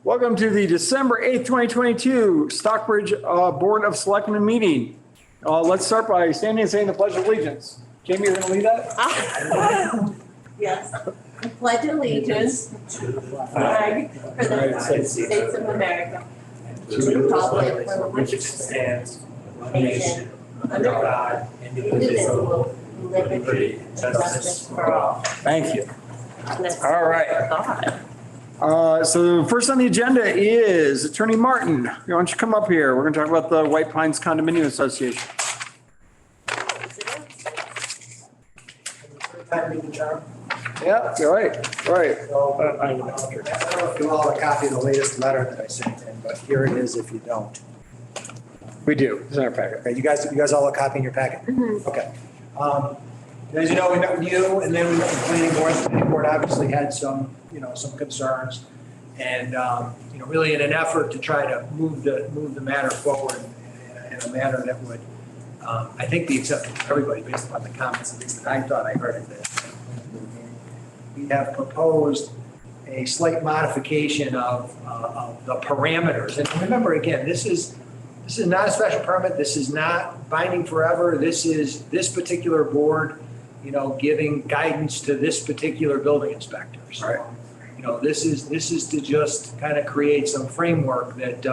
Welcome to the December 8th, 2022 Stockbridge Board of Selectmen meeting. Let's start by standing and saying the Pledge of Allegiance. Jamie, you're going to lead that? Yes. I pledge allegiance to the flag for the United States of America, and to the republic for which it stands, one nation, under God, indivisible, with liberty and justice for all. Thank you. All right. So first on the agenda is Attorney Martin. Why don't you come up here? We're going to talk about the White Pines Condominium Association. Yeah, you're right. Right. I don't know if you all have a copy of the latest letter that I sent in, but here it is if you don't. We do. It's in our packet. Okay, you guys all have a copy in your packet? Okay. As you know, we met with you and then we met with the planning board. The planning board obviously had some concerns. And, really in an effort to try to move the matter forward in a manner that would, I think, be acceptable to everybody based upon the comments, at least that I thought I heard at this. We have proposed a slight modification of the parameters. And remember, again, this is not a special permit. This is not binding forever. This is this particular board, giving guidance to this particular building inspector. So, this is to just kind of create some framework that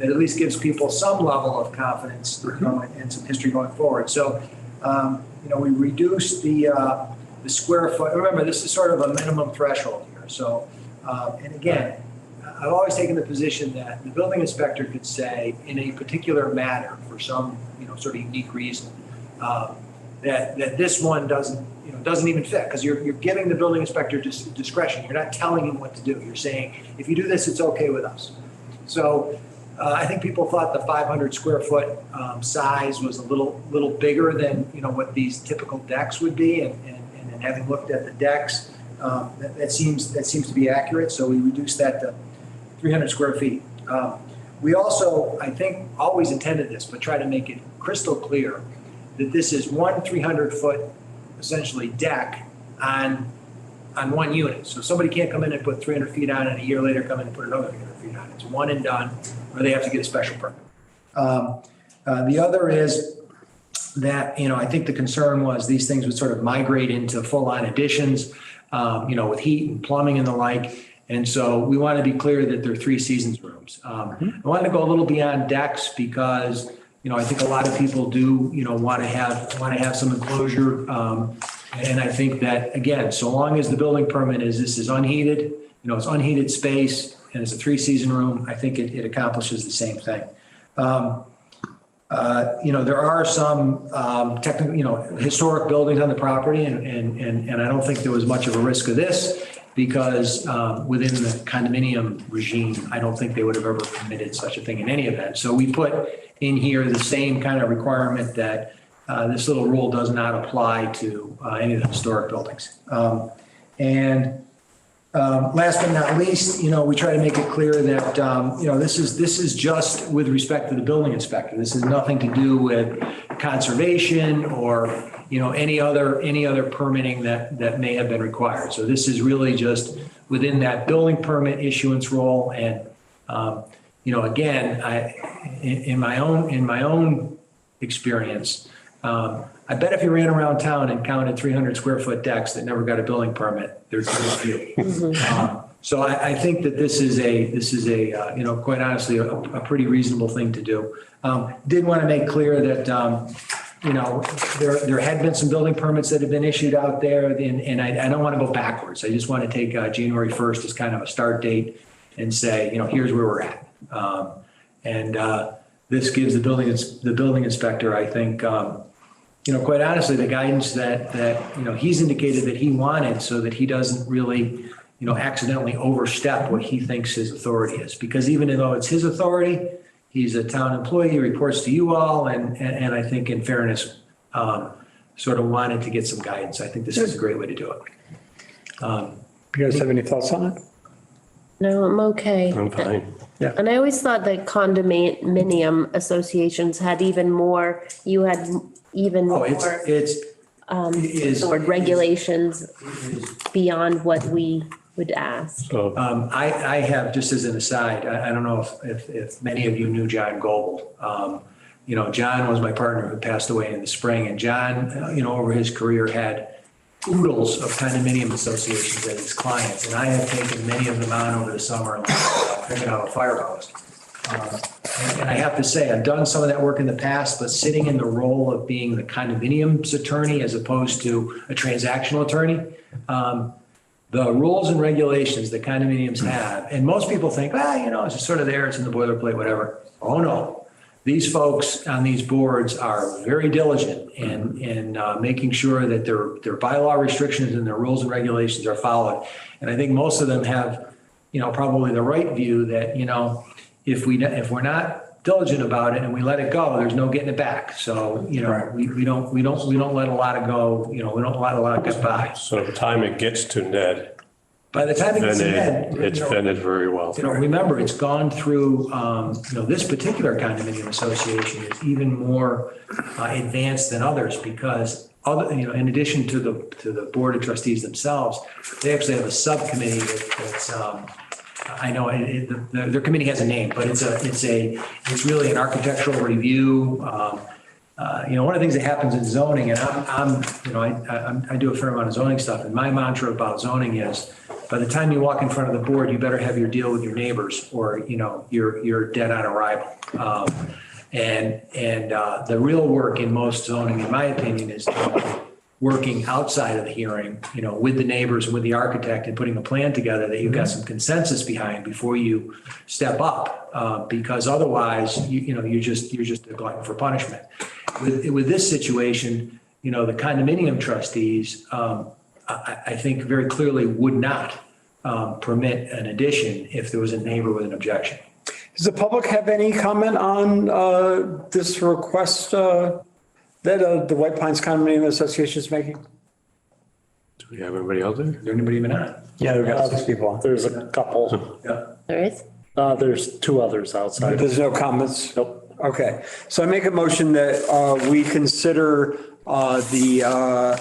at least gives people some level of confidence and some history going forward. So, we reduced the square foot. Remember, this is sort of a minimum threshold here. So, and again, I've always taken the position that the building inspector could say in a particular matter for some, sort of unique reason, that this one doesn't even fit, because you're giving the building inspector discretion. You're not telling him what to do. You're saying, if you do this, it's okay with us. So I think people thought the 500 square foot size was a little bigger than, what these typical decks would be. And having looked at the decks, that seems to be accurate. So we reduced that to 300 square feet. We also, I think, always intended this, but try to make it crystal clear that this is one 300-foot, essentially, deck on one unit. So somebody can't come in and put 300 feet on and a year later come in and put another 300 feet on. It's one and done, or they have to get a special permit. The other is that, I think the concern was these things would sort of migrate into full-on additions, with heat and plumbing and the like. And so we want to be clear that they're 3 seasons rooms. I wanted to go a little beyond decks because, I think a lot of people do, want to have some enclosure. And I think that, again, so long as the building permit this is unheated, it's unheated space and it's a 3-season room, I think it accomplishes the same thing. There are some technical, historic buildings on the property, and I don't think there was much of a risk of this because within the condominium regime, I don't think they would have ever permitted such a thing in any event. So we put in here the same kind of requirement that this little rule does not apply to any of the historic buildings. And last but not least, we try to make it clear that, this is just with respect to the building inspector. This has nothing to do with conservation or, any other permitting that may have been required. So this is really just within that building permit issuance role. And, again, in my own experience, I bet if you ran around town and counted 300 square foot decks that never got a building permit, there's a few. So I think that this is a quite honestly, a pretty reasonable thing to do. Did want to make clear that, there had been some building permits that have been issued out there, and I don't want to go backwards. I just want to take January 1st as kind of a start date and say, here's where we're at. This gives the building inspector, I think, quite honestly, the guidance that he's indicated that he wanted, so that he doesn't really, accidentally overstep what he thinks his authority is. Because even though it's his authority, he's a town employee, he reports to you all, and I think in fairness, sort of wanted to get some guidance. I think this is a great way to do it. You guys have any thoughts on it? No, I'm okay. I'm fine. Yeah. And I always thought that condominium associations had even more, you had even more It is regulations beyond what we would ask. So, I have, just as an aside, I don't know if many of you knew John Goble. You know, John was my partner who passed away in the spring, and John, you know, over his career had oodles of condominium associations as his clients, and I have taken many of them on over the summer, like picking out a fire hose. And I have to say, I've done some of that work in the past, but sitting in the role of being the condominium's attorney as opposed to a transactional attorney, the rules and regulations that condominiums have, and most people think, you know, it's just sort of there, it's in the boilerplate, whatever. Oh, no. These folks on these boards are very diligent in making sure that their bylaw restrictions and their rules and regulations are followed. And I think most of them have, you know, probably the right view that, you know, if we're not diligent about it and we let it go, there's no getting it back. So, you know, we don't let a lot of go, you know, we don't let a lot get by. so the time it gets to Ned, By the time it gets to Ned, it's vetted very well. you know, remember, it's gone through, you know, this particular condominium association is even more advanced than others because other, you know, in addition to the board of trustees themselves, they actually have a subcommittee that's, I know their committee has a name, but it's really an architectural review. You know, one of the things that happens in zoning, and I do a fair amount of zoning stuff, and my mantra about zoning is, by the time you walk in front of the board, you better have your deal with your neighbors, or, you know, you're dead on arrival. And the real work in most zoning, in my opinion, is working outside of the hearing, you know, with the neighbors and with the architect and putting a plan together that you've got some consensus behind before you step up. Because otherwise, you're just a glutton for punishment. With this situation, you know, the condominium trustees, I think very clearly would not permit an addition if there was a neighbor with an objection. Does the public have any comment on this request that the White Pines Condominium Association is making? Do we have anybody out there? Is there anybody even on? Yeah, we've got 6 people on. There's a couple. Yeah. There is? There's 2 others outside. There's no comments? Nope. Okay, so I make a motion that we consider the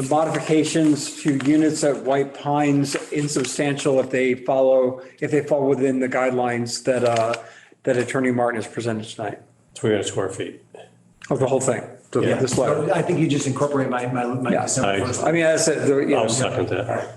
modifications to units at White Pines insubstantial if they fall within the guidelines that Attorney Martin has presented tonight. 300 square feet. Of the whole thing, this letter. So I think you just incorporate my Yeah. December first. I mean, that's it. I'll second that.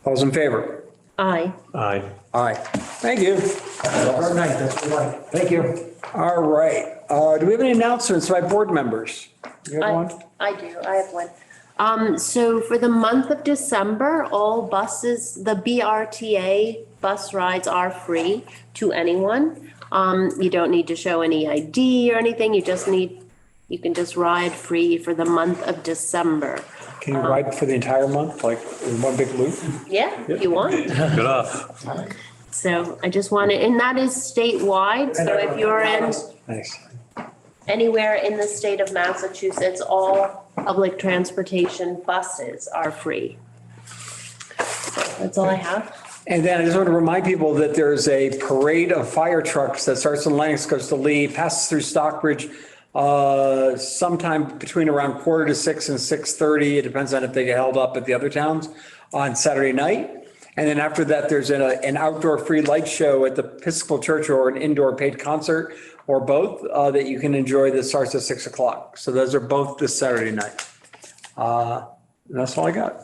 All those in favor? Aye. Aye. Aye. Thank you. Hard night, that's what I like. Thank you. All right. Do we have any announcements by board members? You have one? I do, I have one. So for the month of December, all buses, the BRTA bus rides are free to anyone. You don't need to show any ID or anything, you can just ride free for the month of December. Can you ride for the entire month, like in one big loop? Yeah, if you want. Good off. So I just wanted, and that is statewide, so if you're in Nice. anywhere in the state of Massachusetts, all public transportation buses are free. So that's all I have. And then I just want to remind people that there's a parade of fire trucks that starts in Lennox, goes to Lee, passes through Stockbridge sometime between around 5:45 and 6:30. It depends on if they get held up at the other towns on Saturday night. And then after that, there's an outdoor free light show at the Episcopal Church or an indoor paid concert or both that you can enjoy that starts at 6 o'clock. So those are both this Saturday night. That's all I got.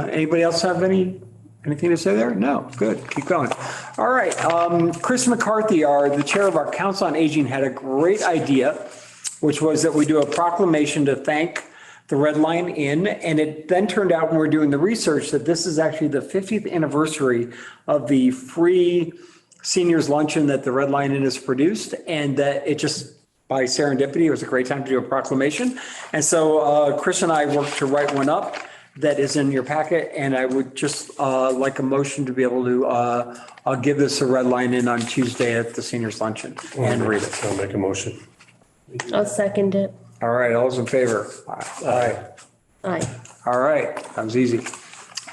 Anybody else have anything to say there? No, good, keep going. All right, Chris McCarthy, the chair of our Council on Aging, had a great idea, which was that we do a proclamation to thank the Red Line Inn. And it then turned out when we were doing the research that this is actually the 50th anniversary of the free seniors luncheon that the Red Line Inn has produced. And that it just, by serendipity, it was a great time to do a proclamation. And so Chris and I worked to write one up that is in your packet. And I would just like a motion to be able to, I'll give this a Red Line Inn on Tuesday at the seniors luncheon and read it. I'll make a motion. I'll second it. All right, all those in favor? Aye. Aye. All right, that was easy.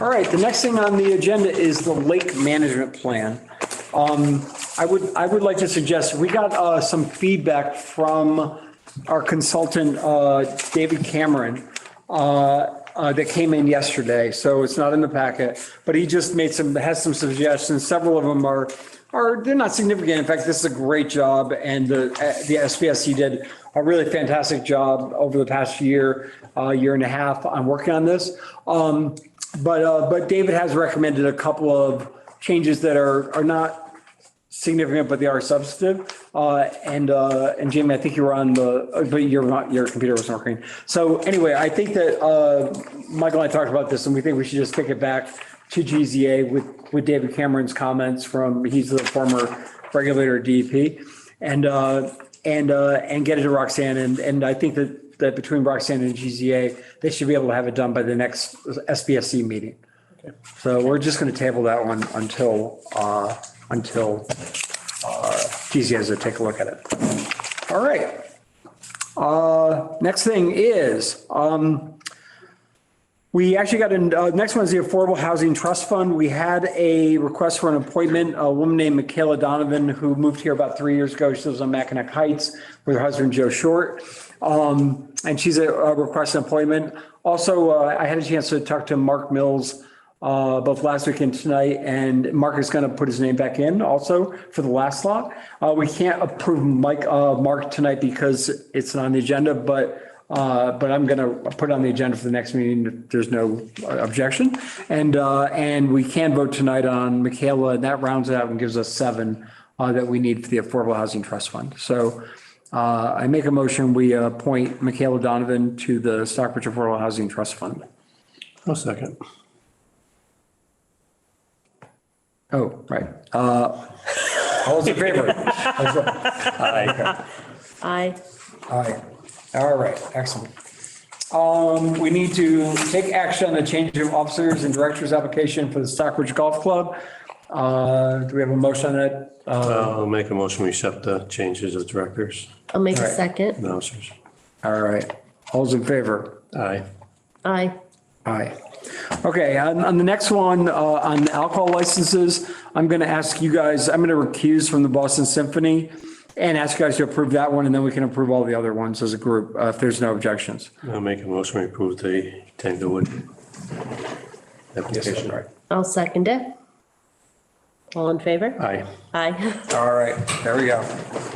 All right, the next thing on the agenda is the lake management plan. I would like to suggest, we got some feedback from our consultant, David Cameron, that came in yesterday, so it's not in the packet, but he just has some suggestions. Several of them they're not significant. In fact, this is a great job, and the SBSC did a really fantastic job over the past year and a half on working on this. But David has recommended a couple of changes that are not significant, but they are substantive. And Jamie, I think you were on but your computer wasn't working. So anyway, I think that Michael and I talked about this, and we think we should just take it back to GZA with David Cameron's comments he's the former regulator at DEP, and get it to Roxanne. And I think that between Roxanne and GZA, they should be able to have it done by the next SBSC meeting. Okay. So we're just going to table that one until GZA has to take a look at it. All right. Next thing is, we actually got next one is the Affordable Housing Trust Fund. We had a request for an appointment, a woman named Michaela Donovan, who moved here about 3 years ago. She lives on Mackinac Heights with her husband, Joe Short. And she's a requested appointment. Also, I had a chance to talk to Mark Mills both last week and tonight, and Mark is going to put his name back in also for the last slot. We can't approve Mark tonight because it's not on the agenda, but I'm going to put it on the agenda for the next meeting if there's no objection. And we can vote tonight on Michaela, and that rounds it out and gives us 7 that we need for the Affordable Housing Trust Fund. So I make a motion, we appoint Michaela Donovan to the Stockbridge Affordable Housing Trust Fund. I'll second. Oh, right. All those in favor? Aye. Aye. Aye. All right, excellent. We need to take action on the change of officers and directors application for the Stockbridge Golf Club. Do we have a motion on that? I'll make a motion, we accept the changes of directors I'll make a All right. second. and officers. All right. All those in favor? Aye. Aye. Aye. Okay, on the next one, on alcohol licenses, I'm going to ask you guys, I'm going to recuse from the Boston Symphony and ask you guys to approve that one, and then we can approve all the other ones as a group if there's no objections. I'll make a motion, we approve the Tanglewood application. Right. I'll second it. All in favor? Aye. Aye. All right, there we go.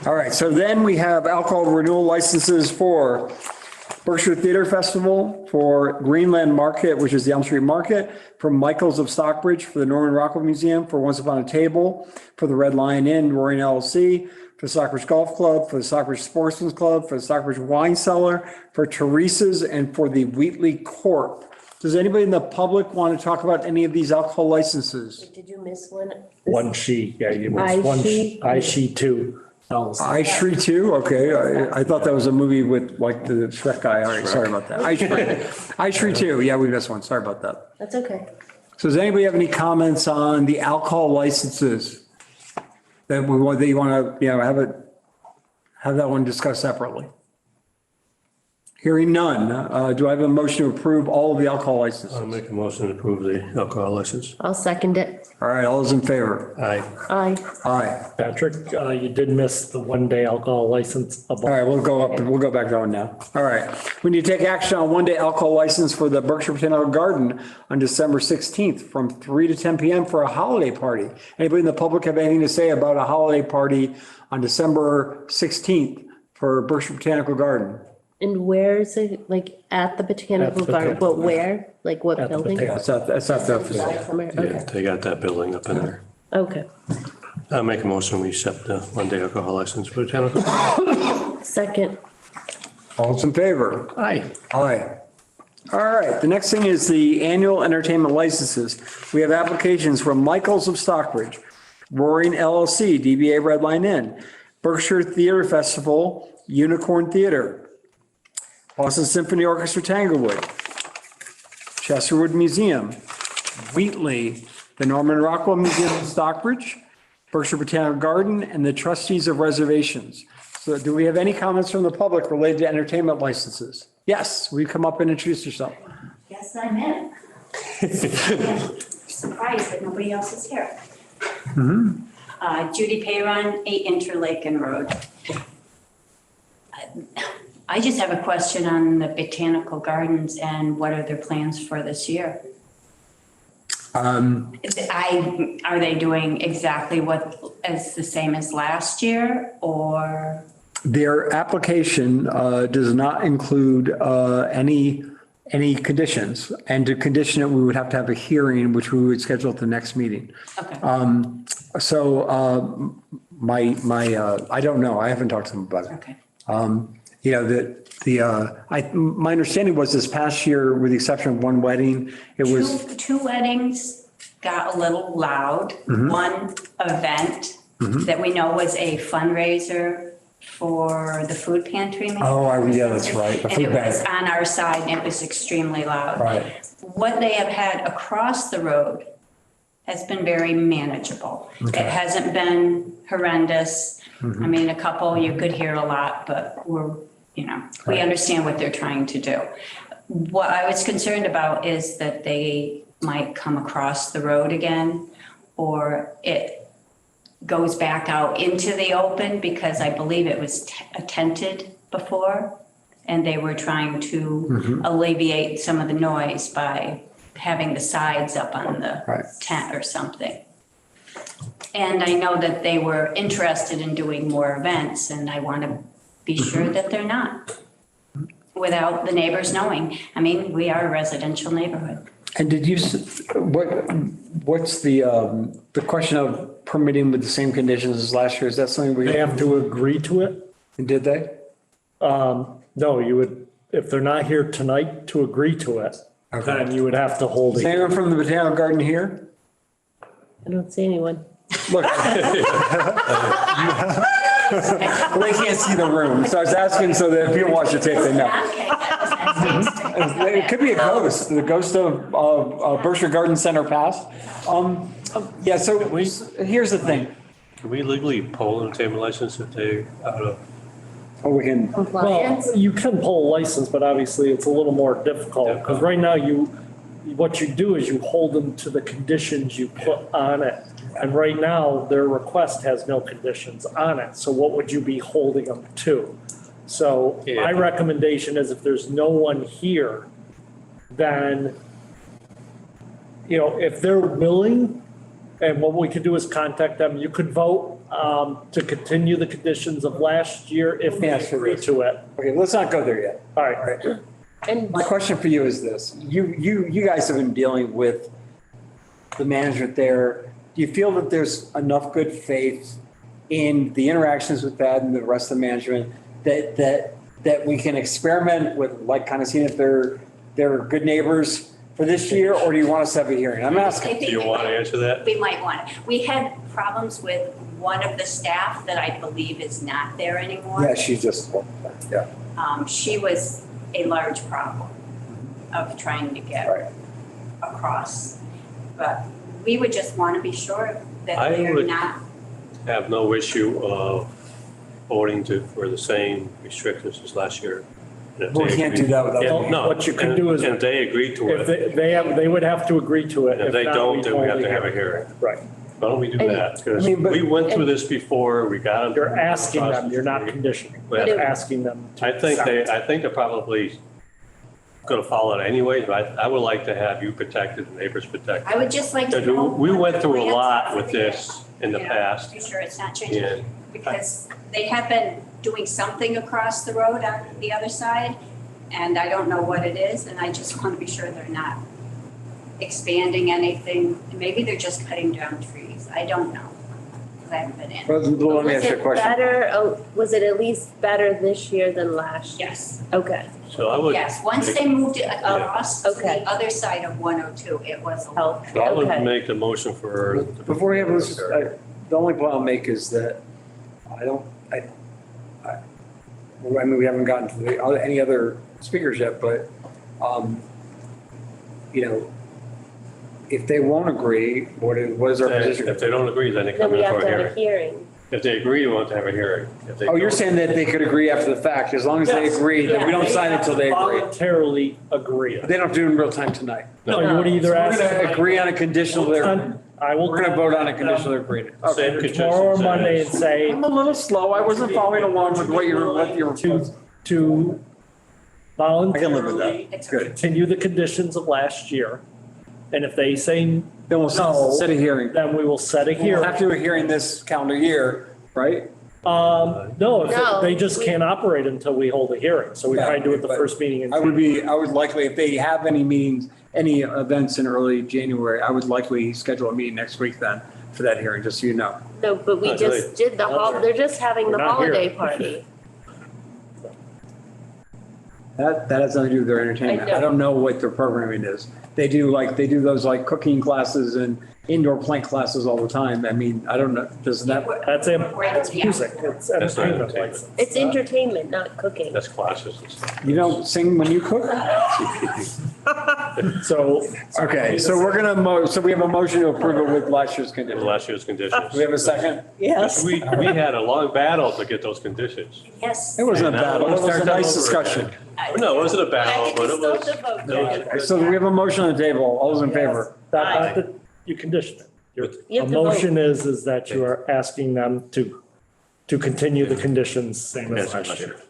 All right, so then we have alcohol renewal licenses for Berkshire Theater Festival, for Greenland Market, which is the Elm Street Market, for Michael's of Stockbridge, for the Norman Rockwell Museum, for Once Upon a Table, for the Red Lion Inn, Roaring LLC, for the Stockbridge Golf Club, for the Stockbridge Sportsman's Club, for the Stockbridge Wine Cellar, for Teresa's, and for the Wheatley Corp. Does anybody in the public want to talk about any of these alcohol licenses? Did you miss one? One sheet, yeah, it was I one, sheet. I sheet 2. I Shri 2, okay. I thought that was a movie with like the Shrek guy. All right, sorry about that. I Shri 2, yeah, we missed one. Sorry about that. That's okay. So does anybody have any comments on the alcohol licenses that you want to, have that one discussed separately? Hearing none, do I have a motion to approve all of the alcohol licenses? I'll make a motion to approve the alcohol license. I'll second it. All right, all those in favor? Aye. Aye. Aye. Patrick, you did miss the 1-day alcohol license. All right, we'll go back to that one now. All right. We need to take action on 1-day alcohol license for the Berkshire Botanical Garden on December 16th from 3 to 10 p.m. for a holiday party. Anybody in the public have anything to say about a holiday party on December 16th for Berkshire Botanical Garden? And where is it? Like at the Botanical Garden? But where? Like what At the building? Botanical- That's not the facility. Somewhere? Yeah, Okay. they got that building up in there. Okay. I'll make a motion, we accept the 1-day alcohol license for Botanical. Second. All those in favor? Aye. Aye. All right, the next thing is the annual entertainment licenses. We have applications from Michael's of Stockbridge, Roaring LLC, DBA Red Lion Inn, Berkshire Theater Festival, Unicorn Theater, Boston Symphony Orchestra Tanglewood, Chesterwood Museum, Wheatley, the Norman Rockwell Museum in Stockbridge, Berkshire Botanical Garden, and the Trustees of Reservations. So do we have any comments from the public related to entertainment licenses? Yes, will you come up and introduce yourself? Yes, I'm in. Surprised that nobody else is here. Judy Payron, 8 Interlaken Road. I just have a question on the botanical gardens and what are their plans for this year? Are they doing exactly as the same as last year or? Their application does not include any conditions. And to condition it, we would have to have a hearing, which we would schedule at the next meeting. Okay. So I don't know. I haven't talked to them about it. Okay. You know, my understanding was this past year, with the exception of one wedding, it was, Two weddings got a little loud. One event that we know was a fundraiser for the food pantry. maybe? yeah, that's right. The And food it was bank. on our side and it was extremely loud. Right. What they have had across the road has been very manageable. It hasn't been horrendous. I mean, a couple you could hear a lot, but we understand what they're trying to do. What I was concerned about is that they might come across the road again, or it goes back out into the open, because I believe it was tented before, and they were trying to alleviate some of the noise by having the sides up on the tent or something. And I know that they were interested in doing more events, and I want to be sure that they're not, without the neighbors knowing. I mean, we are a residential neighborhood. And did you, what's the question of permitting with the same conditions as last year? Is that something They have to agree to it. did they? No, you would, if they're not here tonight to agree to it, then you would have to hold Is it. anyone from the Botanical Garden here? I don't see anyone. Look. Well, they can't see the room, so I was asking so that if people watch the tape, they know. It could be a ghost, the ghost of Berkshire Garden Center past. Yeah, so here's the thing. Can we legally pull an entertainment license if they out of? Oh, we can, Compliance? Well, you can pull a license, but obviously it's a little more difficult, because right now what you do is you hold them to the conditions you put on it. And right now, their request has no conditions on it, so what would you be holding them to? So my recommendation is if there's no one here, then, if they're willing, and what we could do is contact them, you could vote to continue the conditions of last year if they agree to it. okay, let's not go there yet. All right. And My question for you is this, you guys have been dealing with the management there. Do you feel that there's enough good faith in the interactions with that and the rest of the management that we can experiment with, like, kind of seeing if they're good neighbors for this year, or do you want us to have a hearing? I'm asking. Do you want to answer that? We might want to. We had problems with one of the staff that I believe is not there anymore. Yeah, she just, yeah. She was a large problem of trying to get Right. across. But we would just want to be sure that I they're would- not. Have no issue of voting for the same restrictions as last year. And if Well, we they can't agree- do that without. Yeah, no, What you can do is- and if they agree to If it, they would have to agree to it. and if they not, don't, then we have hold to the have a hearing. Right. Why don't we do And- that? Because I mean, but- we went through this before, we got them. You're asking them, you're not conditioning. But You're asking them. to I think accept. they're probably gonna follow it anyway, but I would like to have you protected, the neighbors protected. I would just like to Because know. we went through a what the lot plans with are. this in the You know, past. Be sure it's not changing, And because they have been doing something across the road on the other side, and I don't know what it is, and I just want to be sure they're not expanding anything. Maybe they're just cutting down trees. I don't know, because I haven't been in. Well, let me was ask you a it question. better, was it at least better this year than last year? Yes, Okay, So I would. yes. Once they moved it across to Okay. the other side of 102, it was a lot. health, So I would okay. make the motion for. Before we have, the only point I'll make is that I mean, we haven't gotten to any other speakers yet, but, if they won't agree, what is our position? If they don't agree, then they Then come we in have for a to have a hearing. hearing. If they agree, you want to have a hearing. If they Oh, you're don't- saying that they could agree after the fact, as long as they Yes. agree, then we don't They sign have until to they agree. Voluntarily agree. But they don't do it in real time tonight. No, you would either So we're ask. gonna agree on a conditional, I will. we're gonna vote on a conditional agreement. Same Tomorrow or conditions Monday as- and say, I'm a little slow, I wasn't following along with what you were proposing. to I can live with voluntarily that. Good. continue the conditions of last year. And if they say Then we'll no, set a hearing. then we will set a We'll hearing. have to do a hearing this calendar year, right? No, No. they just can't operate until we hold a hearing. So we try and do it the first meeting in. I would likely, if they have any meetings, any events in early January, I would likely schedule a meeting next week then for that hearing, just so you know. No, but we Not just did they're just having the We're not here. holiday party. That has nothing to do with their entertainment. I know. I don't know what their programming is. They do those like cooking classes and indoor plant classes all the time. I mean, I don't know, doesn't that, That's music, it's That's not entertainment entertainment. license. It's entertainment, not cooking. That's classes and stuff. you don't sing when you cook? So. Okay, so we're gonna, so we have a motion to approve it with last year's conditions. Last year's conditions. Do we have a second? Yes. We had a long battle to get those conditions. Yes. It wasn't a And now battle, it we'll was a start that nice over discussion. again. No, it wasn't a battle, but it was. Okay, so we have a motion on the table. All those in favor? You condition it. You A have to vote. motion is that you are asking them to continue the conditions same as last year.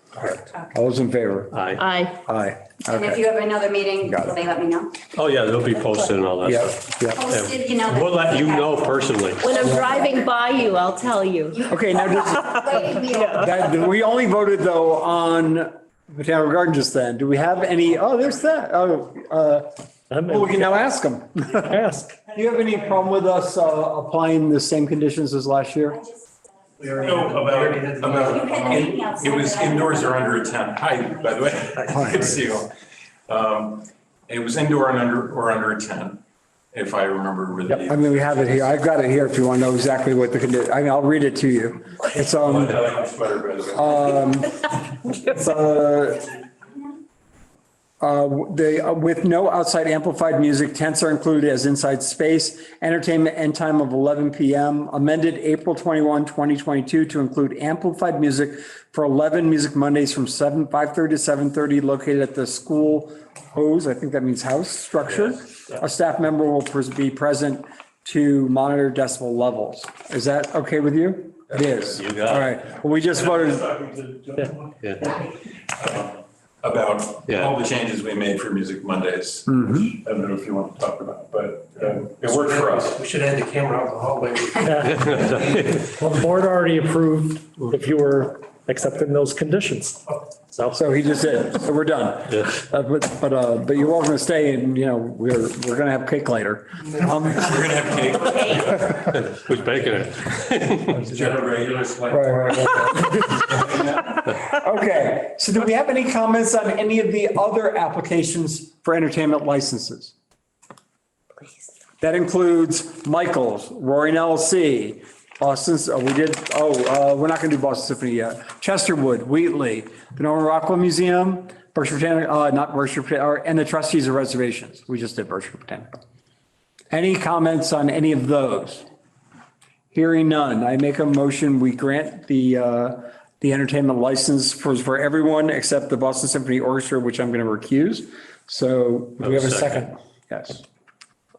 All those in favor? Aye. Aye. Aye. And if Okay. you have another meeting, Got it. will they let me know? Oh, yeah, they'll be posted and all that Yep, stuff. yep. Posted, you know. We'll let you know personally. When I'm driving by you, I'll tell you. Okay, now, we only voted though on Botanical Garden just then. Do we have any, there's that. We can now ask them. Ask. Do you have any problem with us applying the same conditions as last year? No, it was indoors or under a tent. Hi, by the way. Good to see you all. It was indoor and under a tent, if I remember with I the. mean, we have it here. I've got it here if you want to know exactly what the condition, I mean, I'll read it to you. It's, I like the sweater, by the way. it's, with no outside amplified music, tents are included as inside space. Entertainment end time of 11 PM, amended April 21, 2022 to include amplified music for 11 Music Mondays from 5:30 to 7:30 located at the school hose, I think that means house structure. A staff member will be present to monitor decibel levels. Is that okay with you? It is. You got it. All right. Well, we just voted. Yeah. About Yeah. all the changes we made for Music Mondays. I don't know if you want to talk about, but it worked for us. We should have had the camera out in the hallway. Well, the board already approved if you were accepting those conditions. So he just did. So we're done. Yeah. But you're welcome to stay and, you know, we're going to have cake later. We're gonna have cake. Who's baking it? General regular select. Okay, so do we have any comments on any of the other applications for entertainment licenses? That includes Michael's, Roaring LLC, Boston's, we're not gonna do Boston Symphony yet. Chesterwood, Wheatley, the Norman Rockwell Museum, Berkshire Botanical, not Berkshire, and the trustees of reservations. We just did Berkshire Botanical. Any comments on any of those? Hearing none, I make a motion, we grant the entertainment license for everyone except the Boston Symphony Orchestra, which I'm going to recuse. So do we have a second? Yes,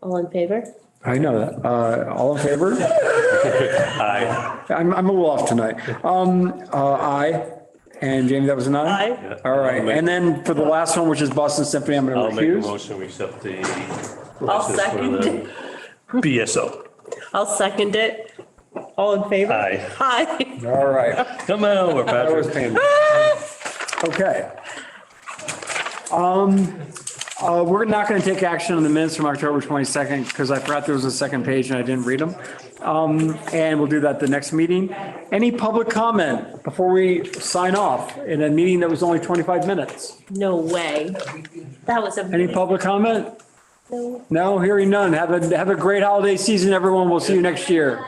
All in favor? I know that. All in favor? Aye. I'm a little off tonight. Aye. And Jamie, that was an aye? Aye. All right. And then for the last one, which is Boston Symphony, I'm I'll going to make a recuse. motion, we accept the. I'll license for second. the BSO. I'll second it. All in favor? Aye. Aye. All right. Come on over, That was Patrick. painful. Okay. We're not going to take action on the minutes from October 22nd because I forgot there was a second page and I didn't read them. And we'll do that the next meeting. Any public comment before we sign off in a meeting that was only 25 minutes? No way. That was Any a. public comment? No, hearing none. Have a great holiday season, everyone. We'll see you next year.